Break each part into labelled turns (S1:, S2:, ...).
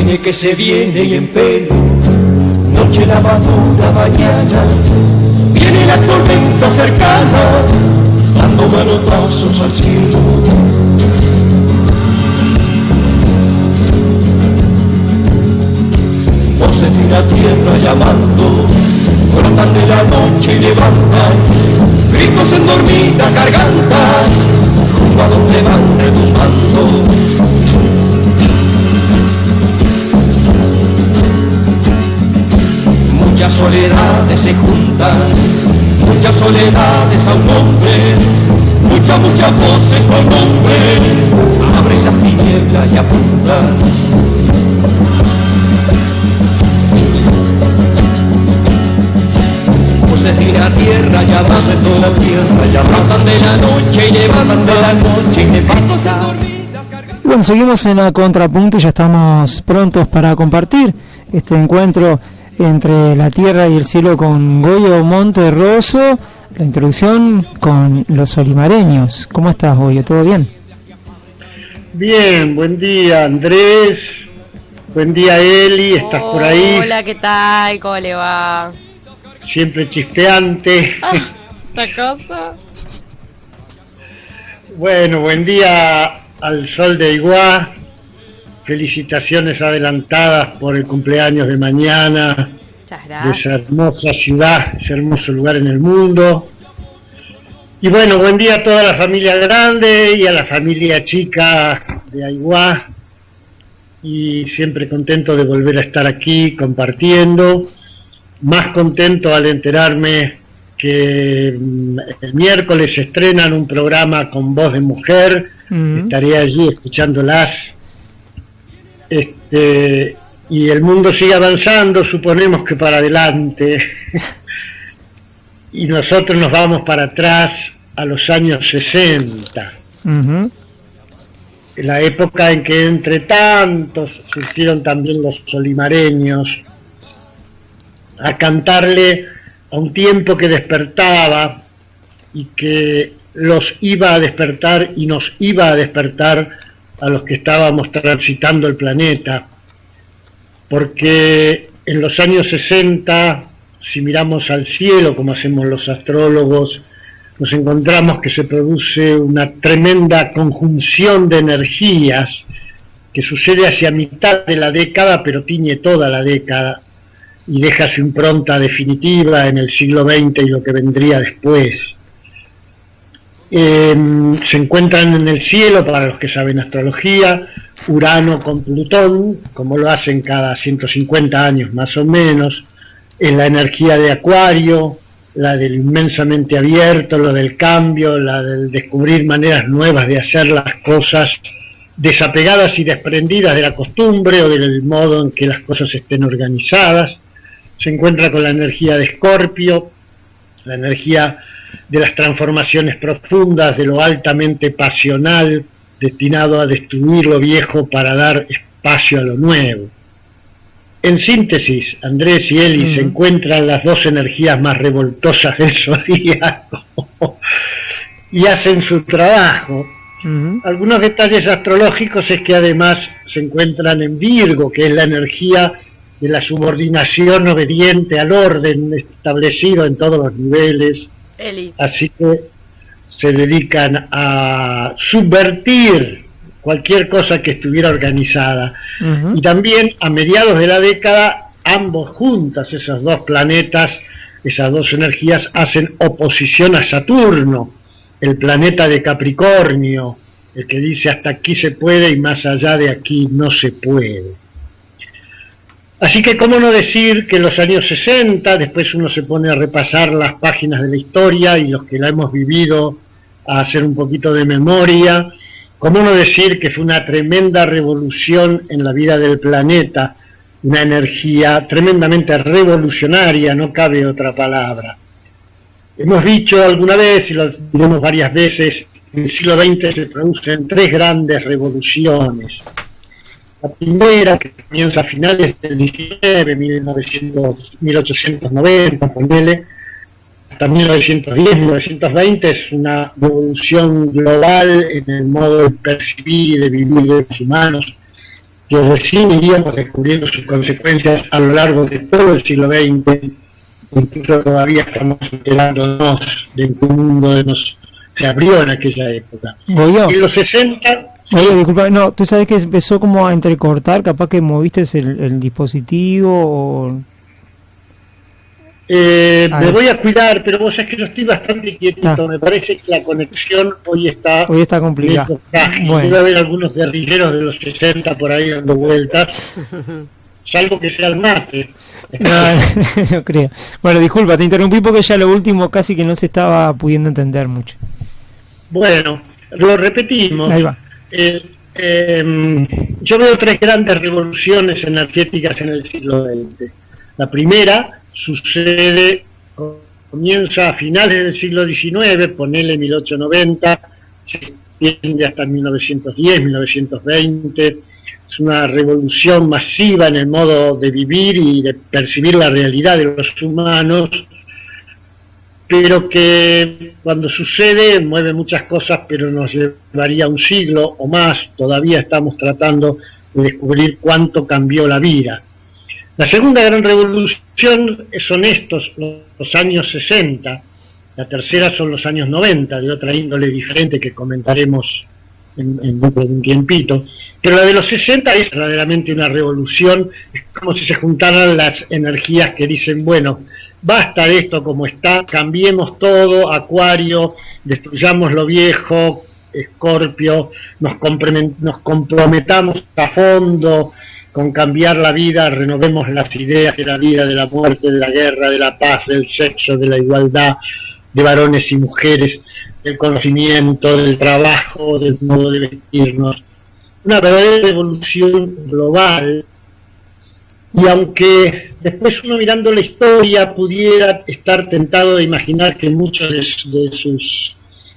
S1: viene que se viene y en pelo, noche la madura mañana, viene la tormenta cercana, dando manotazos al cielo. Voces de la tierra llamando, brotan de la noche y levantan gritos en dormidas gargantas, rumbo a donde van retumbando. Muchas soledades se juntan, muchas soledades a un hombre, muchas voces con nombre, abren las tinieblas y apuntan. Voces de la tierra llaman, voces de la tierra llaman, de la noche y levantan de la noche y levantan.
S2: Bueno, seguimos en A Contrapunto y ya estamos prontos para compartir este encuentro entre la tierra y el cielo con Goyo Monterroso, la introducción con los olimareños. ¿Cómo estás, Goyo? ¿Todo bien?
S3: Bien, buen día, Andrés. Buen día, Eli. ¿Estás por ahí?
S4: Hola, ¿qué tal? ¿Cómo le va?
S3: Siempre chispeante.
S4: ¿Esta cosa?
S3: Bueno, buen día al sol de Iguá. Felicitaciones adelantadas por el cumpleaños de mañana.
S4: Muchas gracias.
S3: De esa hermosa ciudad, ese hermoso lugar en el mundo. Y bueno, buen día a toda la familia grande y a la familia chica de Aiguá. Y siempre contento de volver a estar aquí compartiendo. Más contento al enterarme que el miércoles estrenan un programa con voz de mujer. Estaré allí escuchándolas. Y el mundo sigue avanzando, suponemos que para adelante, y nosotros nos vamos para atrás a los años 60, la época en que entre tantos surgieron también los olimareños a cantarle a un tiempo que despertaba y que los iba a despertar y nos iba a despertar a los que estábamos transitando el planeta, porque en los años 60, si miramos al cielo como hacemos los astrólogos, nos encontramos que se produce una tremenda conjunción de energías que sucede hacia mitad de la década, pero tiñe toda la década y deja su impronta definitiva en el siglo XX y lo que vendría después. Se encuentran en el cielo, para los que saben astrología, Urano con Plutón, como lo hacen cada 150 años más o menos, en la energía de Acuario, la del inmensamente abierto, lo del cambio, la del descubrir maneras nuevas de hacer las cosas, desapegadas y desprendidas de la costumbre o del modo en que las cosas estén organizadas. Se encuentra con la energía de Escorpio, la energía de las transformaciones profundas, de lo altamente pasional, destinado a destruir lo viejo para dar espacio a lo nuevo. En síntesis, Andrés y Eli, se encuentran las dos energías más revoltosas del zodíaco y hacen su trabajo. Algunos detalles astrológicos es que además se encuentran en Virgo, que es la energía de la subordinación obediente al orden establecido en todos los niveles.
S4: Eli.
S3: Así que se dedican a subvertir cualquier cosa que estuviera organizada. Y también a mediados de la década, ambos juntas, esos dos planetas, esas dos energías, hacen oposición a Saturno, el planeta de Capricornio, el que dice hasta aquí se puede y más allá de aquí no se puede. Así que cómo no decir que en los años 60, después uno se pone a repasar las páginas de la historia y los que la hemos vivido, a hacer un poquito de memoria, cómo no decir que fue una tremenda revolución en la vida del planeta, una energía tremendamente revolucionaria, no cabe otra palabra. Hemos dicho alguna vez, y lo diremos varias veces, en el siglo XX se producen tres grandes revoluciones. La primera, que comienza a finales del 19, 1890, ponele, hasta 1910, 1920, es una revolución global en el modo de percibir y de vivir de los humanos, que recién iríamos descubriendo sus consecuencias a lo largo de todo el siglo XX. Incluso todavía estamos enterándonos de que un mundo se abrió en aquella época.
S2: Goyo,
S3: En los 60...
S2: Goyo, disculpa, no, tú sabes que empezó como a entrecortar, capaz que moviste el dispositivo o...
S3: me voy a cuidar, pero vos sabés que yo estoy bastante quietito. Me parece que la conexión hoy está
S2: complicada.
S3: Bueno. Debe haber algunos guerrilleros de los 60 por ahí dando vueltas, salvo que sea el mate.
S2: No creo. Bueno, disculpa, te interrumpí porque ya lo último casi que no se estaba pudiendo entender mucho.
S3: Bueno, lo repetimos.
S2: Ahí va.
S3: Yo veo 3 grandes revoluciones energéticas en el siglo XX. La primera comienza a finales del siglo XIX, ponele 1890, se extiende hasta 1910, 1920. Es una revolución masiva en el modo de vivir y de percibir la realidad de los humanos, pero que cuando sucede mueve muchas cosas, pero nos llevaría un siglo o más. Todavía estamos tratando de descubrir cuánto cambió la vida. La segunda gran revolución son los años 60, la tercera son los años 90, de otra índole diferente que comentaremos en un tiempito, pero la de los 60 es verdaderamente una revolución. Es como si se juntaran las energías que dicen, bueno, basta de esto como está, cambiemos todo, Acuario, destruyamos lo viejo, Escorpio, nos comprometamos a fondo con cambiar la vida, renovemos las ideas de la vida, de la muerte, de la guerra, de la paz, del sexo, de la igualdad, de varones y mujeres, del conocimiento, del trabajo, del modo de vestirnos. Una verdadera revolución global. Y aunque después uno mirando la historia pudiera estar tentado de imaginar que muchas de sus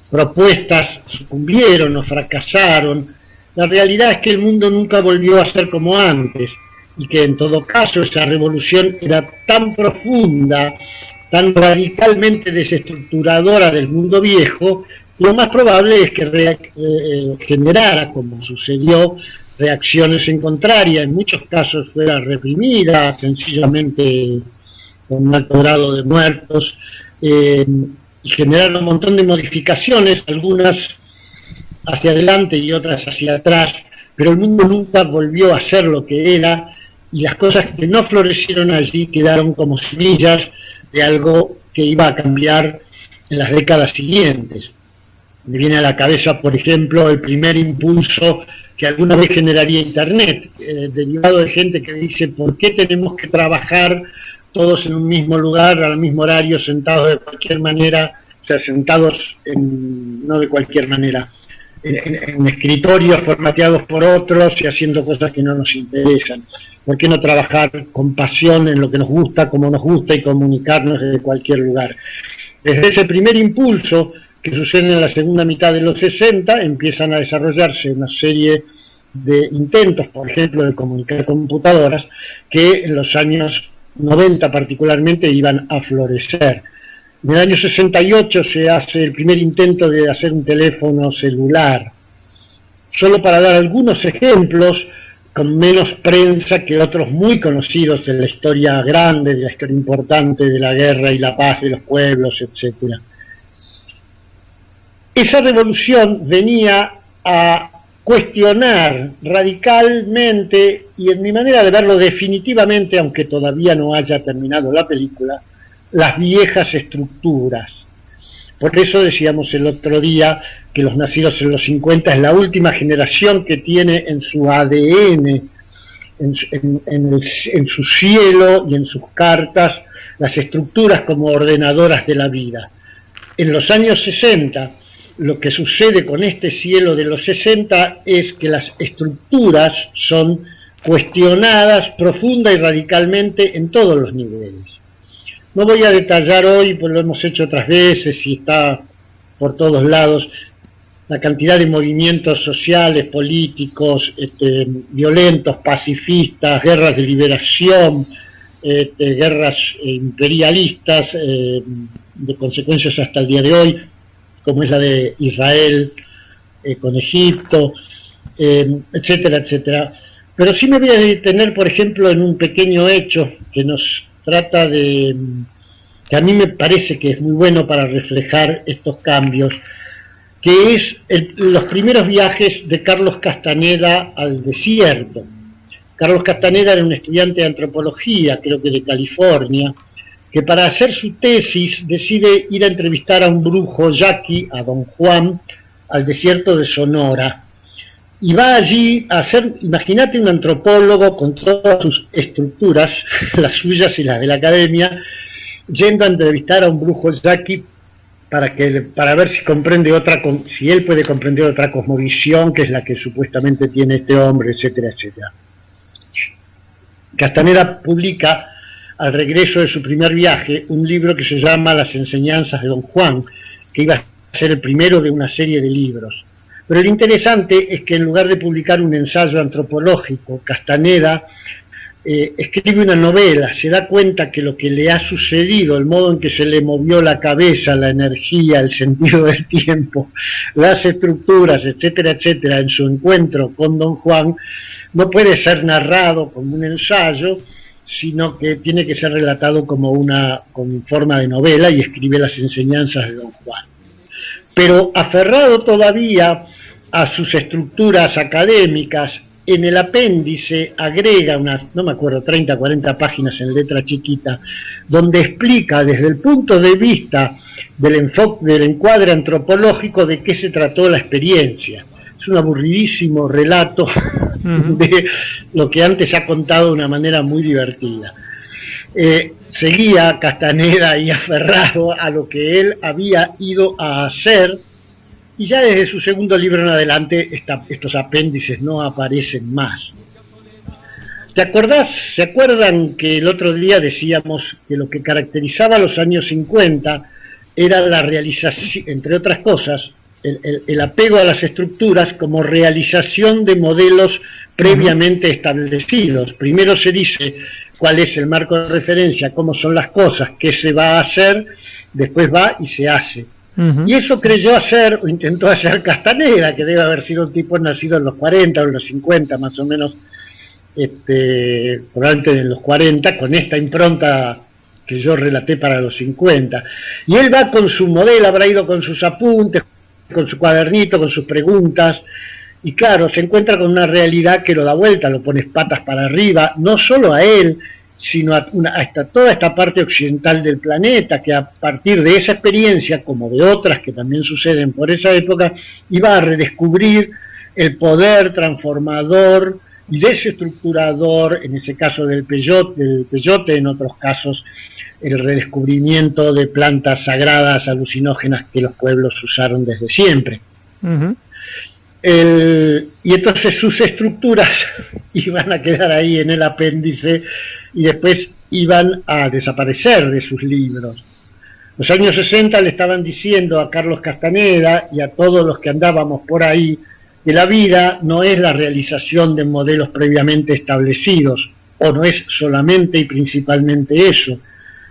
S3: propuestas sucumbieron o fracasaron, la realidad es que el mundo nunca volvió a ser como antes, y que en todo caso esa revolución era tan profunda, tan radicalmente desestructuradora del mundo viejo, lo más probable es que generara, como sucedió, reacciones en contraria. En muchos casos fuera reprimida, sencillamente con un alto grado de muertos, y generaron un montón de modificaciones, algunas hacia adelante y otras hacia atrás, pero el mundo nunca volvió a ser lo que era, y las cosas que no florecieron allí quedaron como semillas de algo que iba a cambiar en las décadas siguientes. Me viene a la cabeza, por ejemplo, el primer impulso que alguna vez generaría Internet, derivado de gente que dice, ¿por qué tenemos que trabajar todos en un mismo lugar, al mismo horario, sentados de cualquier manera, o sea, sentados no de cualquier manera, en escritorios formateados por otros y haciendo cosas que no nos interesan? ¿Por qué no trabajar con pasión en lo que nos gusta, como nos gusta, y comunicarnos desde cualquier lugar? Desde ese primer impulso, que sucede en la segunda mitad de los 60, empiezan a desarrollarse una serie de intentos, por ejemplo, de comunicar computadoras, que en los años 90 particularmente iban a florecer. En el año 68 se hace el primer intento de hacer un teléfono celular. Solo para dar algunos ejemplos, con menos prensa que otros muy conocidos de la historia grande, de la historia importante de la guerra y la paz de los pueblos, etcétera. Esa revolución venía a cuestionar radicalmente, y en mi manera de verlo definitivamente, aunque todavía no haya terminado la película, las viejas estructuras. Por eso decíamos el otro día que los nacidos en los 50 es la última generación que tiene en su ADN, en su cielo y en sus cartas, las estructuras como ordenadoras de la vida. En los años 60, lo que sucede con este cielo de los 60 es que las estructuras son cuestionadas profunda y radicalmente en todos los niveles. No voy a detallar hoy, pues lo hemos hecho otras veces y está por todos lados, la cantidad de movimientos sociales, políticos, violentos, pacifistas, guerras de liberación, guerras imperialistas, de consecuencias hasta el día de hoy, como es la de Israel con Egipto, etcétera, etcétera. Pero sí me voy a detener, por ejemplo, en un pequeño hecho que nos trata de, que a mí me parece que es muy bueno para reflejar estos cambios, que es los primeros viajes de Carlos Castaneda al desierto. Carlos Castaneda era un estudiante de antropología, creo que de California, que para hacer su tesis decide ir a entrevistar a un brujo yaqui, a Don Juan, al desierto de Sonora. Y va allí a hacer, imagínate un antropólogo con todas sus estructuras, las suyas y las de la academia, yendo a entrevistar a un brujo yaqui para ver si comprende si él puede comprender otra cosmovisión, que es la que supuestamente tiene este hombre, etcétera, etcétera. Castaneda publica, al regreso de su primer viaje, un libro que se llama Las enseñanzas de Don Juan, que iba a ser el primero de una serie de libros. Pero lo interesante es que en lugar de publicar un ensayo antropológico, Castaneda escribe una novela, se da cuenta que lo que le ha sucedido, el modo en que se le movió la cabeza, la energía, el sentido del tiempo, las estructuras, etcétera, etcétera, en su encuentro con Don Juan, no puede ser narrado como un ensayo, sino que tiene que ser relatado con forma de novela, y escribe Las enseñanzas de Don Juan. Pero aferrado todavía a sus estructuras académicas, en el apéndice agrega unas, no me acuerdo, 30, 40 páginas en letra chiquita, donde explica desde el punto de vista del encuadre antropológico de qué se trató la experiencia. Es un aburridísimo relato de lo que antes ha contado de una manera muy divertida. Seguía Castaneda y aferrado a lo que él había ido a hacer, y ya desde su segundo libro en adelante estos apéndices no aparecen más. ¿Se acuerdan que el otro día decíamos que lo que caracterizaba a los años 50 era la realización, entre otras cosas, el apego a las estructuras como realización de modelos previamente establecidos? Primero se dice cuál es el marco de referencia, cómo son las cosas, qué se va a hacer, después va y se hace. Y eso creyó hacer, o intentó hacer Castaneda, que debe haber sido un tipo nacido en los 40 o en los 50 más o menos, probablemente en los 40, con esta impronta que yo relaté para los 50. Y él va con su modelo, habrá ido con sus apuntes, con su cuadernito, con sus preguntas, y claro, se encuentra con una realidad que lo da vuelta, lo pone patas para arriba, no solo a él, sino hasta toda esta parte occidental del planeta, que a partir de esa experiencia, como de otras que también suceden por esa época, iba a redescubrir el poder transformador y desestructurador, en ese caso del peyote, en otros casos el redescubrimiento de plantas sagradas, alucinógenas, que los pueblos usaron desde siempre. Y entonces sus estructuras iban a quedar ahí en el apéndice y después iban a desaparecer de sus libros. Los años 60 le estaban diciendo a Carlos Castaneda y a todos los que andábamos por ahí que la vida no es la realización de modelos previamente establecidos, o no es solamente y principalmente eso,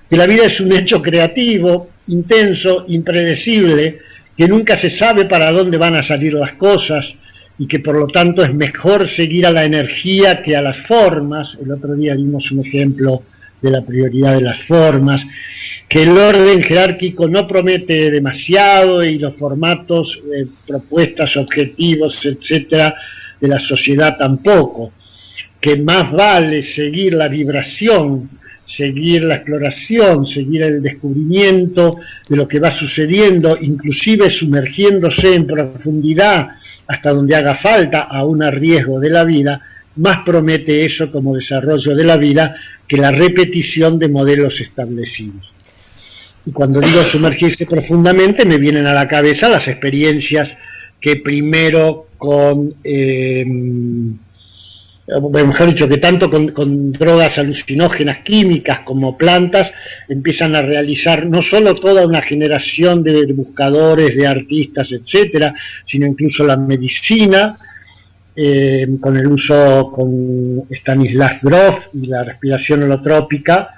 S3: que la vida es un hecho creativo, intenso, impredecible, que nunca se sabe para dónde van a salir las cosas, y que por lo tanto es mejor seguir a la energía que a las formas. El otro día dimos un ejemplo de la prioridad de las formas, que el orden jerárquico no promete demasiado y los formatos, propuestas, objetivos, etcétera, de la sociedad tampoco, que más vale seguir la vibración, seguir la exploración, seguir el descubrimiento de lo que va sucediendo, inclusive sumergiéndose en profundidad hasta donde haga falta, aún a riesgo de la vida. Más promete eso como desarrollo de la vida que la repetición de modelos establecidos. Y cuando digo sumergirse profundamente, me vienen a la cabeza las experiencias que primero mejor dicho, que tanto con drogas alucinógenas químicas como plantas empiezan a realizar no solo toda una generación de buscadores, de artistas, etcétera, sino incluso la medicina, con el uso con Stanislas Grof y la respiración holotrópica.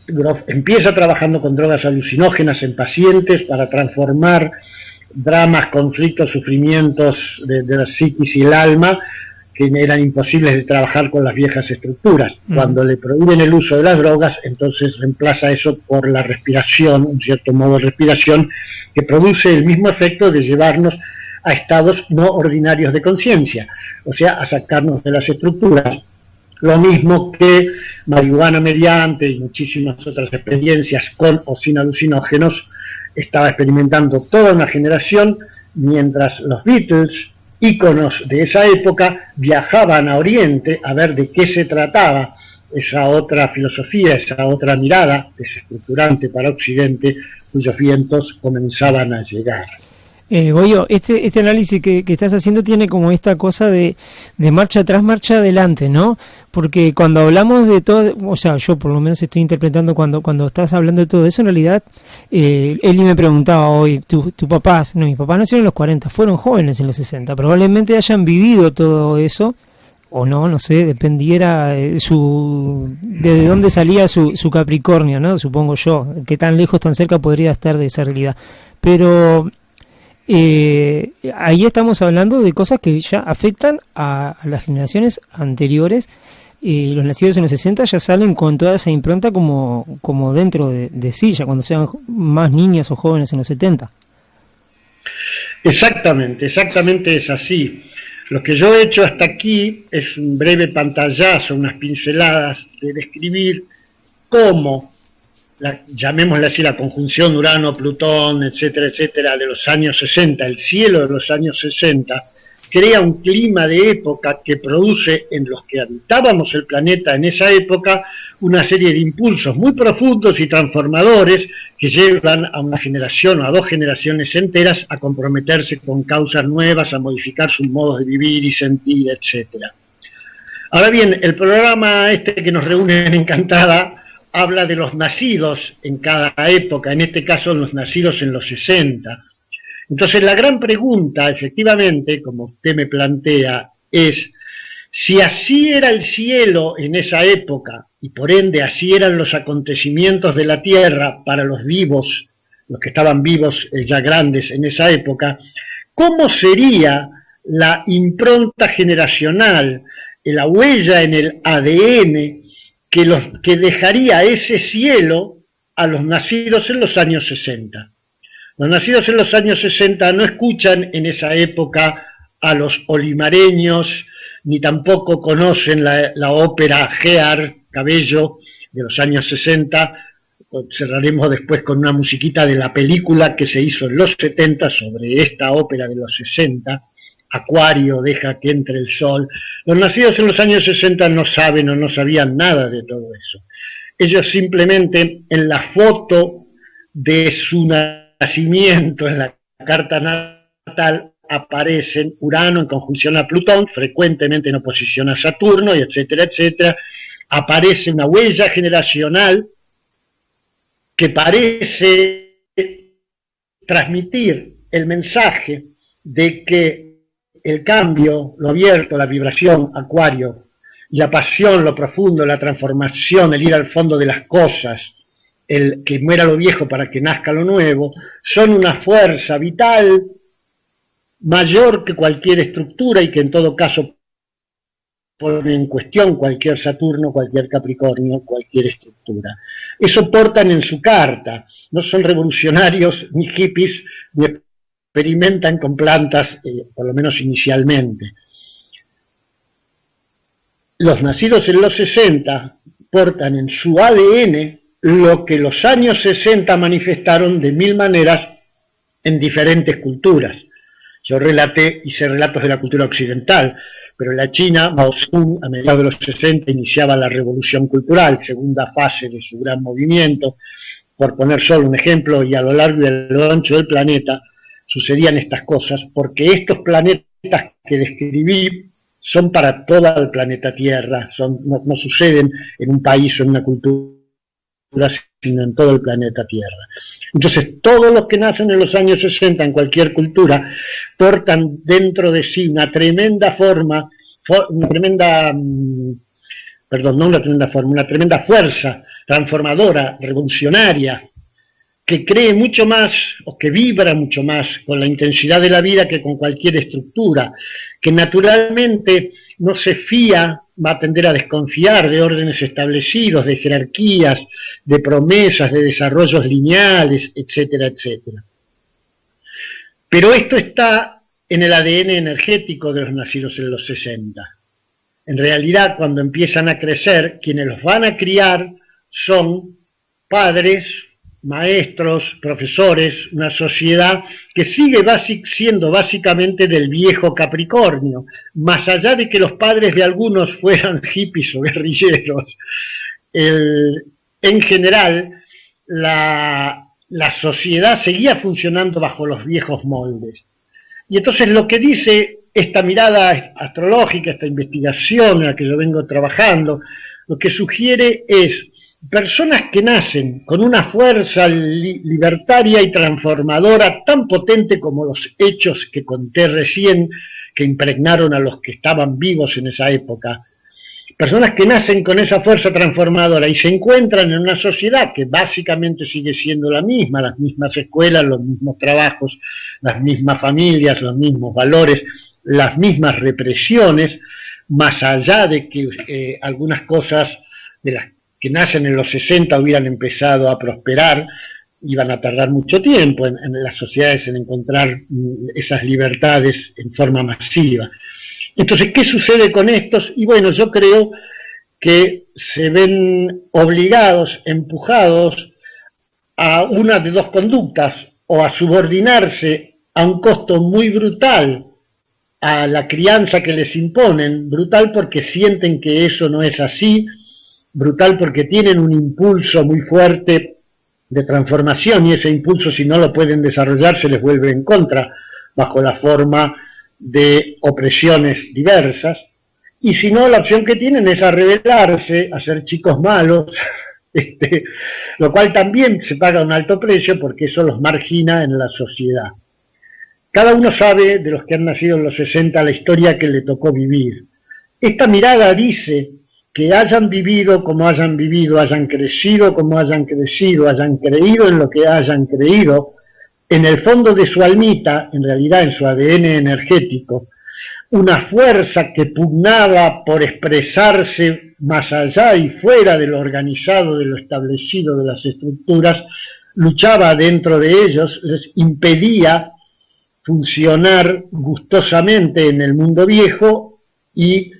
S3: Grof empieza trabajando con drogas alucinógenas en pacientes para transformar dramas, conflictos, sufrimientos de la psiquis y el alma que eran imposibles de trabajar con las viejas estructuras. Cuando le prohíben el uso de las drogas, entonces reemplaza eso por la respiración, un cierto modo de respiración, que produce el mismo efecto de llevarnos a estados no ordinarios de conciencia, o sea, a sacarnos de las estructuras. Lo mismo que marihuana mediante y muchísimas otras experiencias con o sin alucinógenos estaba experimentando toda una generación, mientras los Beatles, íconos de esa época, viajaban a Oriente a ver de qué se trataba esa otra filosofía, esa otra mirada desestructurante para Occidente, cuyos vientos comenzaban a llegar.
S2: Goyo, este análisis que estás haciendo tiene como esta cosa de marcha atrás, marcha adelante, ¿no? Porque cuando hablamos de todo, o sea, yo por lo menos estoy interpretando cuando estás hablando de todo eso, en realidad, Eli me preguntaba hoy, mis papás nacieron en los 40, fueron jóvenes en los 60, probablemente hayan vivido todo eso, o no sé, dependiera de dónde salía su Capricornio, ¿no? Supongo yo, qué tan lejos, tan cerca podría estar de esa realidad. Pero ahí estamos hablando de cosas que ya afectan a las generaciones anteriores. Los nacidos en los 60 ya salen con toda esa impronta como dentro de sí, ya cuando sean más niños o jóvenes en los 70.
S3: Exactamente es así. Lo que yo he hecho hasta aquí es un breve pantallazo, unas pinceladas de describir cómo, llamémosle así, la conjunción Urano-Plutón, etcétera, etcétera, de los años 60, el cielo de los años 60, crea un clima de época que produce en los que habitábamos el planeta en esa época una serie de impulsos muy profundos y transformadores que llevan a una generación o a dos generaciones enteras a comprometerse con causas nuevas, a modificar sus modos de vivir y sentir, etcétera. Ahora bien, el programa que nos reúne en Encantada habla de los nacidos en cada época, en este caso los nacidos en los 60. Entonces la gran pregunta, efectivamente, como usted me plantea, es si así era el cielo en esa época, y por ende así eran los acontecimientos de la Tierra para los vivos, los que estaban vivos ya grandes en esa época, ¿cómo sería la impronta generacional, la huella en el ADN que dejaría ese cielo a los nacidos en los años 60? Los nacidos en los años 60 no escuchan en esa época a los olimareños, ni tampoco conocen la ópera Gear, Cabello, de los años 60. Cerraremos después con una musiquita de la película que se hizo en los 70 sobre esta ópera de los 60, Acuario, Deja que entre el sol. Los nacidos en los años 60 no saben o no sabían nada de todo eso. Ellos simplemente en la foto de su nacimiento, en la carta natal, aparecen Urano en conjunción a Plutón, frecuentemente en oposición a Saturno, y etcétera, etcétera. Aparece una huella generacional que parece transmitir el mensaje de que el cambio, lo abierto, la vibración, Acuario, y la pasión, lo profundo, la transformación, el ir al fondo de las cosas, el que muera lo viejo para que nazca lo nuevo, son una fuerza vital mayor que cualquier estructura y que en todo caso pone en cuestión cualquier Saturno, cualquier Capricornio, cualquier estructura. Eso portan en su carta, no son revolucionarios ni hippies, ni experimentan con plantas, por lo menos inicialmente. Los nacidos en los 60 portan en su ADN lo que los años 60 manifestaron de mil maneras en diferentes culturas. Yo hice relatos de la cultura occidental, pero en la China, Mao Zedong, a mediados de los 60, iniciaba la revolución cultural, segunda fase de su gran movimiento, por poner solo un ejemplo, y a lo largo y a lo ancho del planeta sucedían estas cosas, porque estos planetas que describí son para todo el planeta Tierra, no suceden en un país o en una cultura, sino en todo el planeta Tierra. Entonces, todos los que nacen en los años 60 en cualquier cultura portan dentro de sí una tremenda fuerza transformadora, revolucionaria, que cree mucho más o que vibra mucho más con la intensidad de la vida que con cualquier estructura, que naturalmente no se fía, va a tender a desconfiar de órdenes establecidos, de jerarquías, de promesas, de desarrollos lineales, etcétera, etcétera. Pero esto está en el ADN energético de los nacidos en los 60. En realidad, cuando empiezan a crecer, quienes los van a criar son padres, maestros, profesores, una sociedad que sigue siendo básicamente del viejo Capricornio, más allá de que los padres de algunos fueran hippies o guerrilleros. En general, la sociedad seguía funcionando bajo los viejos moldes. Y entonces lo que dice esta mirada astrológica, esta investigación en la que yo vengo trabajando, lo que sugiere es personas que nacen con una fuerza libertaria y transformadora tan potente como los hechos que conté recién, que impregnaron a los que estaban vivos en esa época. Personas que nacen con esa fuerza transformadora y se encuentran en una sociedad que básicamente sigue siendo la misma, las mismas escuelas, los mismos trabajos, las mismas familias, los mismos valores, las mismas represiones, más allá de que algunas cosas de las que nacen en los 60 hubieran empezado a prosperar, iban a tardar mucho tiempo en las sociedades en encontrar esas libertades en forma masiva. Entonces, ¿qué sucede con estos? Y bueno, yo creo que se ven obligados, empujados a una de dos conductas, o a subordinarse a un costo muy brutal a la crianza que les imponen, brutal porque sienten que eso no es así, brutal porque tienen un impulso muy fuerte de transformación, y ese impulso, si no lo pueden desarrollar, se les vuelve en contra bajo la forma de opresiones diversas, y si no, la opción que tienen es a rebelarse, a ser chicos malos, lo cual también se paga un alto precio porque eso los margina en la sociedad. Cada uno sabe, de los que han nacido en los 60, la historia que le tocó vivir. Esta mirada dice que hayan vivido como hayan vivido, hayan crecido como hayan crecido, hayan creído en lo que hayan creído, en el fondo de su almita, en realidad en su ADN energético, una fuerza que pugnaba por expresarse más allá y fuera de lo organizado, de lo establecido, de las estructuras, luchaba dentro de ellos, les impedía funcionar gustosamente en el mundo viejo y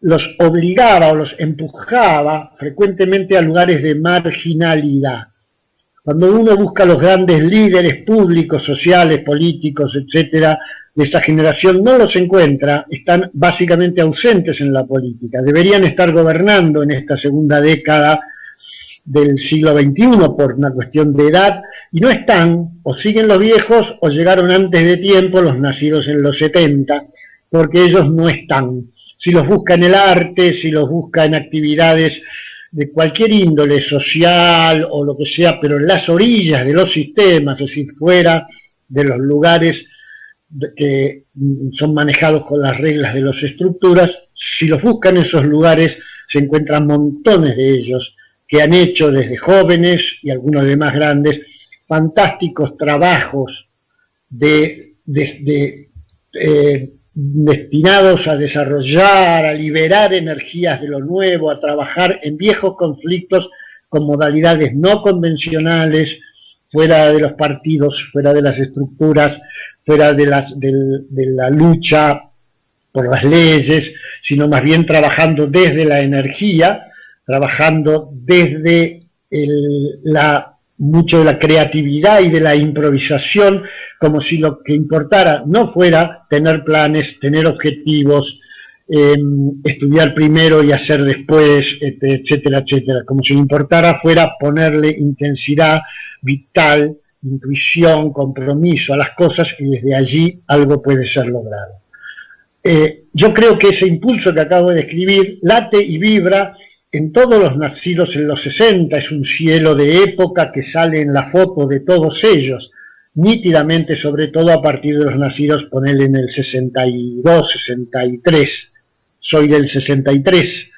S3: los obligaba o los empujaba frecuentemente a lugares de marginalidad. Cuando uno busca los grandes líderes públicos, sociales, políticos, etcétera, de esta generación, no los encuentra, están básicamente ausentes en la política. Deberían estar gobernando en esta segunda década del siglo XXI por una cuestión de edad, y no están, o siguen los viejos, o llegaron antes de tiempo los nacidos en los 70, porque ellos no están. Si los busca en el arte, si los busca en actividades de cualquier índole social o lo que sea, pero en las orillas de los sistemas, es decir, fuera de los lugares que son manejados con las reglas de las estructuras, si los buscan en esos lugares se encuentran montones de ellos que han hecho desde jóvenes y algunos de más grandes fantásticos trabajos destinados a desarrollar, a liberar energías de lo nuevo, a trabajar en viejos conflictos con modalidades no convencionales, fuera de los partidos, fuera de las estructuras, fuera de la lucha por las leyes, sino más bien trabajando desde la energía, trabajando desde mucho de la creatividad y de la improvisación, como si lo que importara no fuera tener planes, tener objetivos, estudiar primero y hacer después, etcétera, etcétera, como si lo importara fuera ponerle intensidad vital, intuición, compromiso a las cosas, y desde allí algo puede ser logrado. Yo creo que ese impulso que acabo de describir late y vibra en todos los nacidos en los 60, es un cielo de época que sale en la foto de todos ellos, nítidamente, sobre todo a partir de los nacidos, ponele en el 62, 63, soy del 63,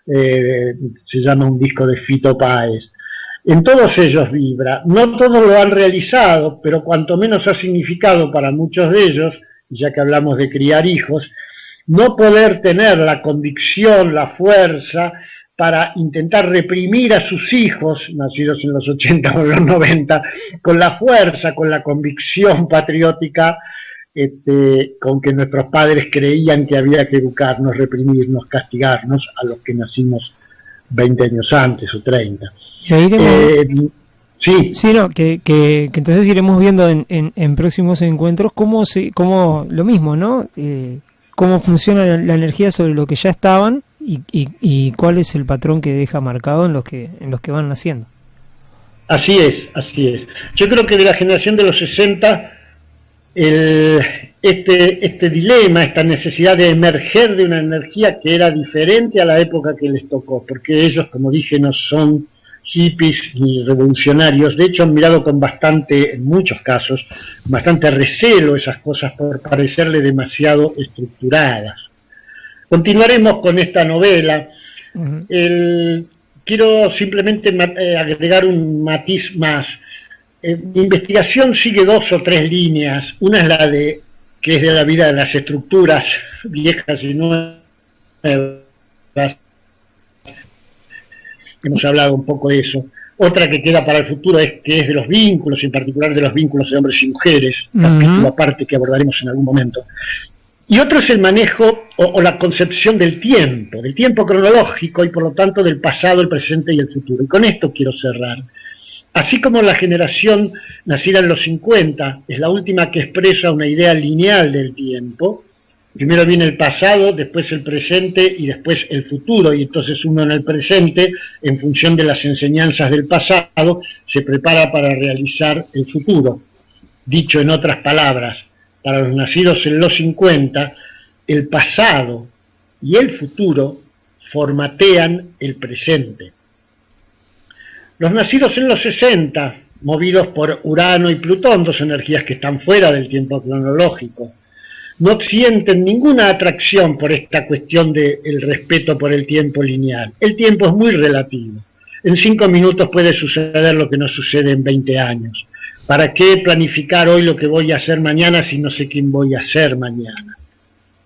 S3: se llama un disco de Fito Páez. En todos ellos vibra. No todos lo han realizado, pero cuanto menos ha significado para muchos de ellos, ya que hablamos de criar hijos, no poder tener la convicción, la fuerza para intentar reprimir a sus hijos, nacidos en los 80 o en los 90, con la fuerza, con la convicción patriótica con que nuestros padres creían que había que educarnos, reprimirnos, castigarnos a los que nacimos 20 años antes o 30.
S2: Y ahí
S3: sí.
S2: Sí, no, que entonces iremos viendo en próximos encuentros cómo lo mismo, ¿no? Cómo funciona la energía sobre lo que ya estaban y cuál es el patrón que deja marcado en los que van naciendo.
S3: Así es. Yo creo que de la generación de los 60, este dilema, esta necesidad de emerger de una energía que era diferente a la época que les tocó, porque ellos, como dije, no son hippies ni revolucionarios. De hecho, han mirado con en muchos casos, bastante recelo esas cosas por parecerle demasiado estructuradas. Continuaremos con esta novela. Quiero simplemente agregar un matiz más. Mi investigación sigue 2 o 3 líneas. Una es la que es de la vida de las estructuras viejas y nuevas. Hemos hablado un poco de eso. Otra que queda para el futuro que es de los vínculos, en particular de los vínculos de hombres y mujeres, capítulo aparte que abordaremos en algún momento. Y otro es el manejo o la concepción del tiempo cronológico y por lo tanto del pasado, el presente y el futuro. Y con esto quiero cerrar. Así como la generación nacida en los 50 es la última que expresa una idea lineal del tiempo, primero viene el pasado, después el presente y después el futuro, y entonces uno en el presente, en función de las enseñanzas del pasado, se prepara para realizar el futuro. Dicho en otras palabras, para los nacidos en los 50, el pasado y el futuro formatean el presente. Los nacidos en los 60, movidos por Urano y Plutón, 2 energías que están fuera del tiempo cronológico, no sienten ninguna atracción por esta cuestión del respeto por el tiempo lineal. El tiempo es muy relativo. En 5 minutos puede suceder lo que no sucede en 20 años. ¿Para qué planificar hoy lo que voy a hacer mañana si no sé quién voy a ser mañana?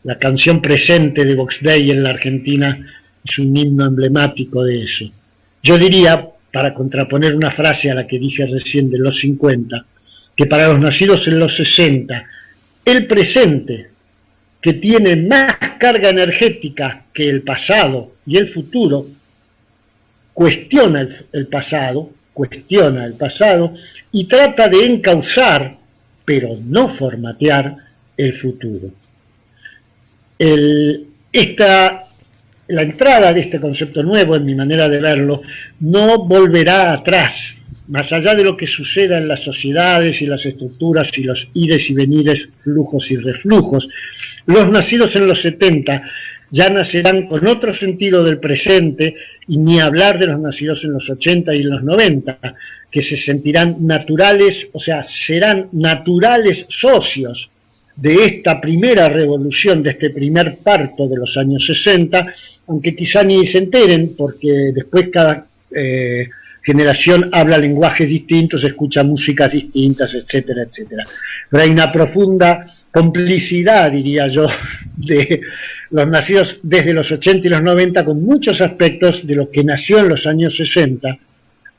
S3: La canción Presente de Vox Dei en la Argentina es un himno emblemático de eso. Yo diría, para contraponer una frase a la que dije recién de los 50, que para los nacidos en los 60, el presente, que tiene más carga energética que el pasado y el futuro, cuestiona el pasado y trata de encauzar, pero no formatear, el futuro. La entrada de este concepto nuevo, en mi manera de verlo, no volverá atrás, más allá de lo que suceda en las sociedades y las estructuras y los ires y venires, flujos y reflujos. Los nacidos en los 70 ya nacerán con otro sentido del presente, y ni hablar de los nacidos en los 80 y en los 90, que se sentirán naturales, o sea, serán naturales socios de esta primera revolución, de este primer parto de los años 60, aunque quizá ni se enteren, porque después cada generación habla lenguajes distintos, escucha músicas distintas, etcétera, etcétera. Pero hay una profunda complicidad, diría yo, de los nacidos desde los 80 y los 90 con muchos aspectos de lo que nació en los años 60,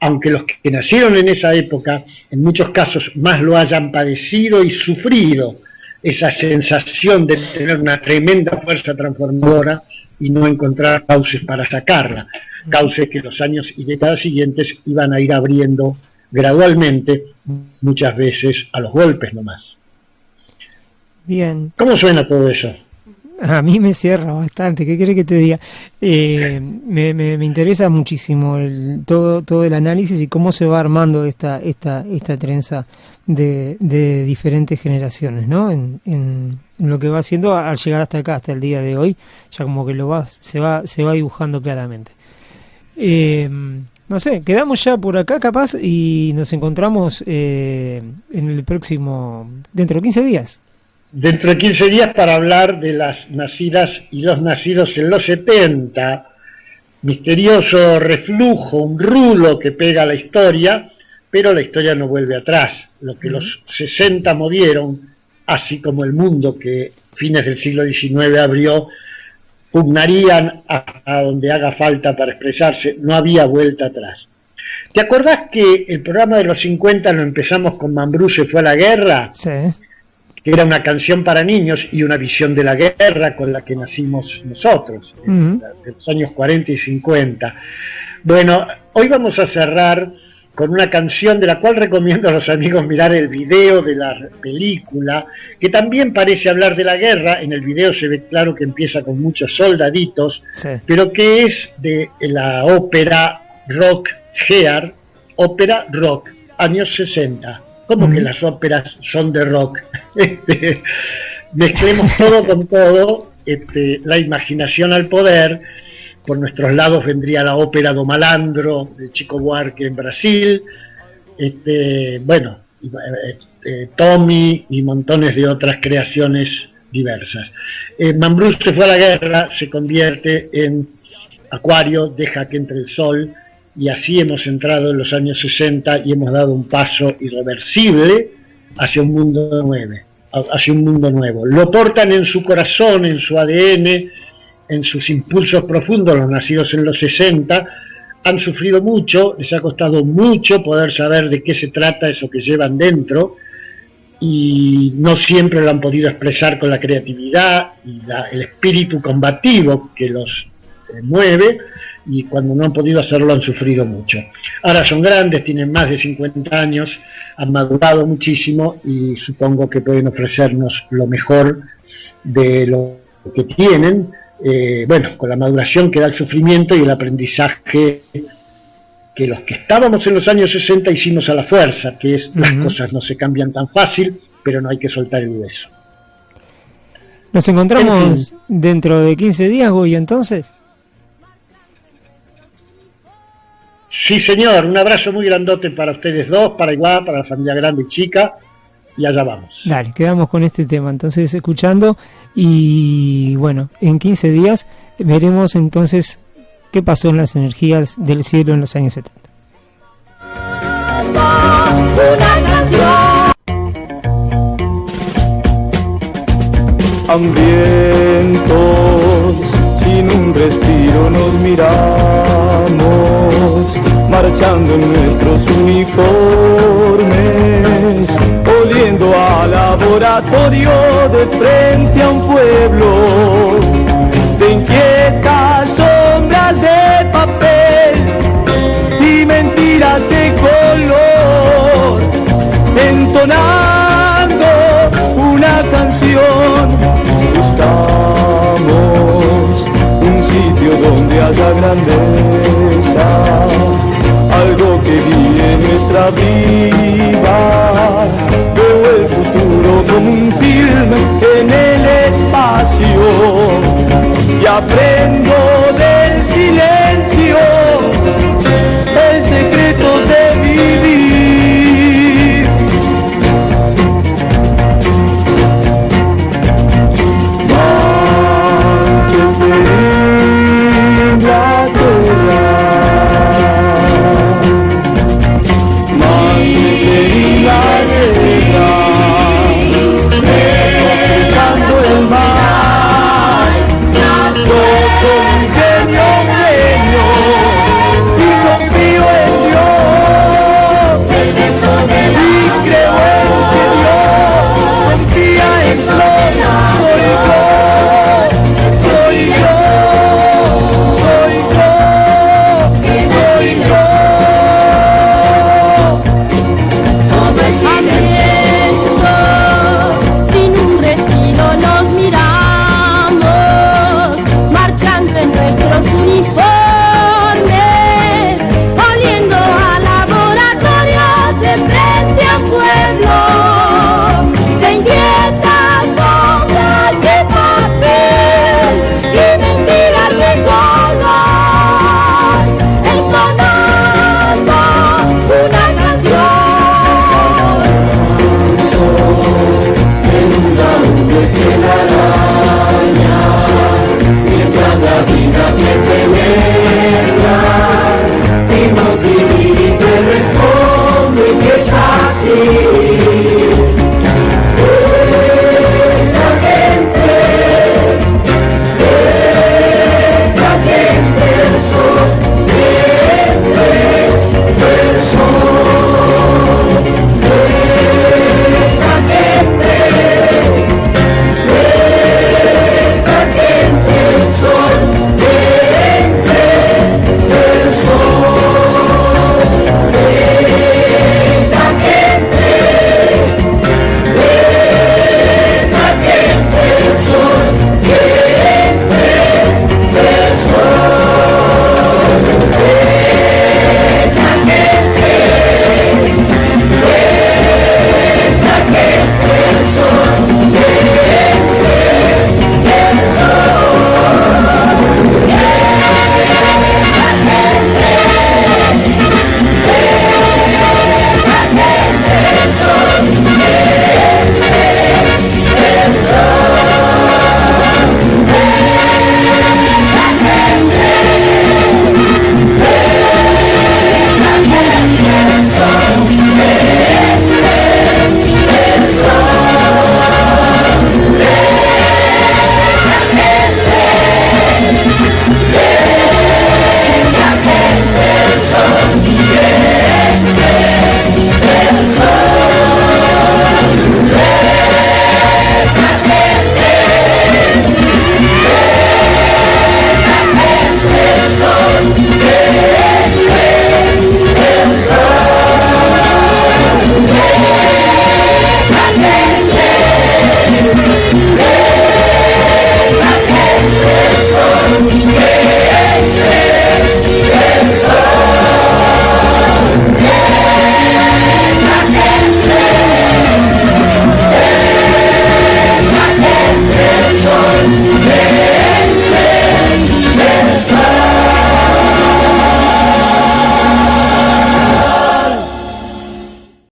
S3: aunque los que nacieron en esa época, en muchos casos más lo hayan padecido y sufrido, esa sensación de tener una tremenda fuerza transformadora y no encontrar cauces para sacarla, cauces que los años y décadas siguientes iban a ir abriendo gradualmente, muchas veces a los golpes nomás.
S2: Bien.
S3: ¿Cómo suena todo eso?
S2: A mí me cierra bastante, ¿qué querés que te diga? Me interesa muchísimo todo el análisis y cómo se va armando esta trenza de diferentes generaciones, ¿no? En lo que va haciendo al llegar hasta acá, hasta el día de hoy, ya como que se va dibujando claramente. No sé, quedamos ya por acá capaz y nos encontramos en el próximo, dentro de 15 días.
S3: Dentro de 15 días para hablar de las nacidas y los nacidos en los 70, misterioso reflujo, un rulo que pega a la historia, pero la historia no vuelve atrás. Lo que los 60 movieron, así como el mundo que fines del siglo XIX abrió, pugnarían hasta donde haga falta para expresarse, no había vuelta atrás. ¿Te acordás que el programa de los 50 lo empezamos con Mambrú se fue a la guerra?
S2: Sí.
S3: Que era una canción para niños y una visión de la guerra con la que nacimos nosotros, de los años 40 y 50. Bueno, hoy vamos a cerrar con una canción de la cual recomiendo a los amigos mirar el video de la película, que también parece hablar de la guerra. En el video se ve claro que empieza con muchos soldaditos,
S2: Sí.
S3: pero que es de la ópera rock Gear, ópera rock, años 60. ¿Cómo que las óperas son de rock? Mezclemos todo con todo, la imaginación al poder. Por nuestros lados vendría la ópera do Malandro de Chico Buarque en Brasil, Tommy y montones de otras creaciones diversas. Mambrú se fue a la guerra, se convierte en Acuario, deja que entre el sol, y así hemos entrado en los años 60 y hemos dado un paso irreversible hacia un mundo nuevo. Lo portan en su corazón, en su ADN, en sus impulsos profundos, los nacidos en los 60, han sufrido mucho, les ha costado mucho poder saber de qué se trata eso que llevan dentro, y no siempre lo han podido expresar con la creatividad y el espíritu combativo que los mueve, y cuando no han podido hacerlo han sufrido mucho. Ahora son grandes, tienen más de 50 años, han madurado muchísimo y supongo que pueden ofrecernos lo mejor de lo que tienen, con la maduración que da el sufrimiento y el aprendizaje que los que estábamos en los años 60 hicimos a la fuerza, que es las cosas no se cambian tan fácil, pero no hay que soltar el hueso.
S2: Nos encontramos dentro de 15 días, Goyo, entonces.
S3: Sí, señor, un abrazo muy grandote para ustedes dos, para Iguá, para la familia grande y chica, y allá vamos.
S2: Dale, quedamos con este tema, entonces escuchando, y bueno, en 15 días veremos entonces qué pasó en las energías del cielo en los años 70.
S5: Hambrientos, sin un respiro nos miramos, marchando en nuestros uniformes, oliendo a laboratorio de frente a un pueblo de inquietas sombras de papel y mentiras de color, entonando una canción. Buscamos un sitio donde haya grandeza, algo que guíe nuestra vida. Veo el futuro como un film en el espacio y aprendo